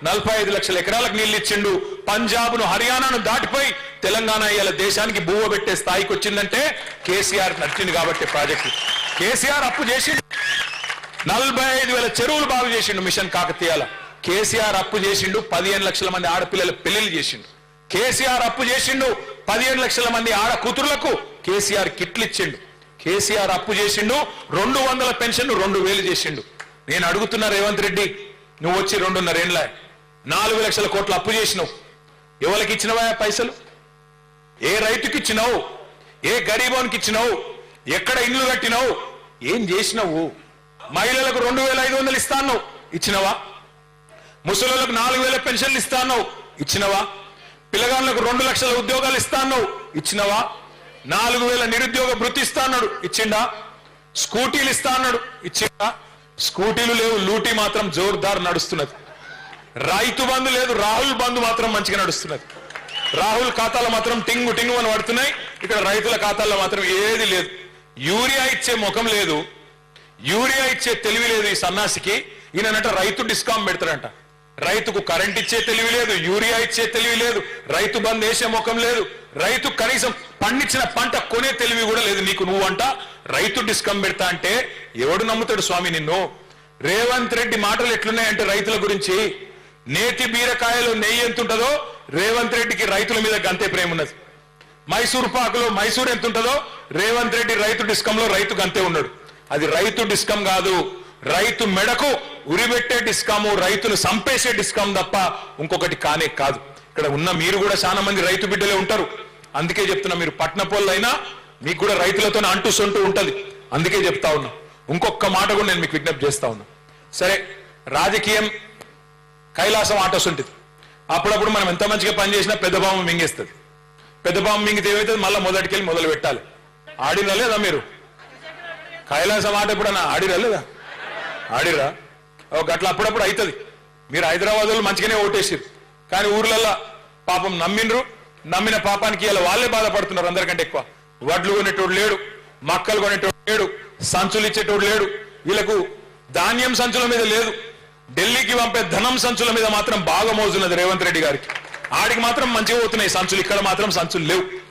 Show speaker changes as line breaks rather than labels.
45 లక్షల ఎకరాలకు నీళ్లు ఇచ్చిండు. పంజాబ్ను హర్యానాను దాటిపోయి తెలంగాణ ఇలా దేశానికి బువ్వ పెట్టే స్థాయికి వచ్చిందంటే కేసీఆర్ నచ్చింది కాబట్టి ప్రాజెక్టు. కేసీఆర్ అప్పు చేసిండు, 45,000 చెరువులు బాగు చేసిండు మిషన్ కాకతీయాల. కేసీఆర్ అప్పు చేసిండు, 15 లక్షల మంది ఆడపిల్లల పెళ్లిళ్ళు చేసిండు. కేసీఆర్ అప్పు చేసిండు, 15 లక్షల మంది ఆడ కూతురులకు కేసీఆర్ కిట్లు ఇచ్చిండు. కేసీఆర్ అప్పు చేసిండు, 200 పెన్షన్ 2,000 చేసిండు. నేను అడుగుతున్నా రేవంత్ రెడ్డి, నువ్వు వచ్చి 2.5 ఏళ్ళ 4 లక్షల కోట్ల అప్పు చేసినావు. ఎవరికి ఇచ్చినవా పైసలు? ఏ రైతుకి ఇచ్చినావు? ఏ గరీబోనికి ఇచ్చినావు? ఎక్కడ ఇండ్లు కట్టినావు? ఏం చేసినావు? మహిళలకు 2,500 ఇస్తాను, ఇచ్చినవా? ముసలులకు 4,000 పెన్షన్లు ఇస్తాను, ఇచ్చినవా? పిల్లగాళ్ళకు 2 లక్షల ఉద్యోగాలు ఇస్తాను, ఇచ్చినవా? 4,000 నిరుద్యోగ భృతి ఇస్తా అన్నాడు, ఇచ్చిండా? స్కూటీలు ఇస్తా అన్నాడు, ఇచ్చిండా? స్కూటీలు లేవు, లూటీ మాత్రం జోర్దార్ నడుస్తున్నది. రైతు బంధు లేదు, రాహుల్ బంధు మాత్రం మంచిగా నడుస్తున్నది. రాహుల్ ఖాతాలో మాత్రం టింగు టింగు అని పడుతున్నాయి, ఇక్కడ రైతుల ఖాతాల్లో మాత్రం ఏది లేదు. యూరియా ఇచ్చే ముఖం లేదు, యూరియా ఇచ్చే తెలివి లేదు ఈ సన్నాసికి. ఈయనంట రైతు డిస్కౌంట్ పెడతాడంట. రైతుకు కరెంట్ ఇచ్చే తెలివి లేదు, యూరియా ఇచ్చే తెలివి లేదు, రైతు బంద్ వేసే ముఖం లేదు, రైతు కనీసం పండించిన పంట కొనే తెలివి కూడా లేదు నీకు. నువ్వంట రైతు డిస్కౌంట్ పెడతా అంటే ఎవడు నమ్ముతాడు స్వామి నిన్ను? రేవంత్ రెడ్డి మాటలు ఎట్లున్నాయంటే రైతుల గురించి, నేతి బీరకాయలో నెయ్యి ఎంత ఉంటుందో రేవంత్ రెడ్డికి రైతుల మీద గంతే ప్రేమ ఉన్నది. మైసూర్ పాకులో మైసూర్ ఎంత ఉంటుందో రేవంత్ రెడ్డి రైతు డిస్కంలో రైతు గంతే ఉన్నాడు. అది రైతు డిస్కం కాదు, రైతు మెడకు ఉరిబెట్టే డిస్కాము, రైతును సంపేసే డిస్కాం తప్ప ఇంకొకటి కానే కాదు. ఇక్కడ ఉన్న మీరు కూడా చాలా మంది రైతు బిడ్డలే ఉంటారు. అందుకే చెప్తున్నా, మీరు పట్నపోళ్ళైనా మీకు కూడా రైతులతోనే అంటూ సొంటూ ఉంటది. అందుకే చెప్తా ఉన్నా. ఇంకొక మాట కూడా నేను మీకు విజ్ఞప్తి చేస్తా ఉన్నా. సరే, రాజకీయం కైలాసం ఆటోస్ ఉంటుంది. అప్పుడప్పుడు మనం ఎంత మంచిగా పనిచేసినా పెద్ద బాంబు మింగేస్తుంది. పెద్ద బాంబు మింగితే ఏమైతుంది? మళ్ళీ మొదటికెళ్ళి మొదలు పెట్టాలి. ఆడినా లేదా మీరు? కైలాసం ఆట ఎప్పుడన్నా ఆడిరా లేదా? ఆడిరా? అట్లా అప్పుడప్పుడు అవుతుంది. మీరు హైదరాబాద్ వాళ్ళు మంచిగానే ఓటేసారు, కానీ ఊర్లల్లో పాపం నమ్మినరు. నమ్మిన పాపానికి ఇలా వాళ్ళే బాధపడుతున్నారు అందరికంటే ఎక్కువ. వడ్లు కొనేటోడు లేడు, మక్కలు కొనేటోడు లేడు, సంచులు ఇచ్చేటోడు లేడు. వీళ్ళకు ధాన్యం సంచుల మీద లేదు, ఢిల్లీకి పంపే ధనం సంచుల మీద మాత్రం బాగా మోజున్నది రేవంత్ రెడ్డి గారికి. ఆడికి మాత్రం మంచిగా పోతున్నాయి సంచులు, ఇక్కడ మాత్రం సంచులు లేవు.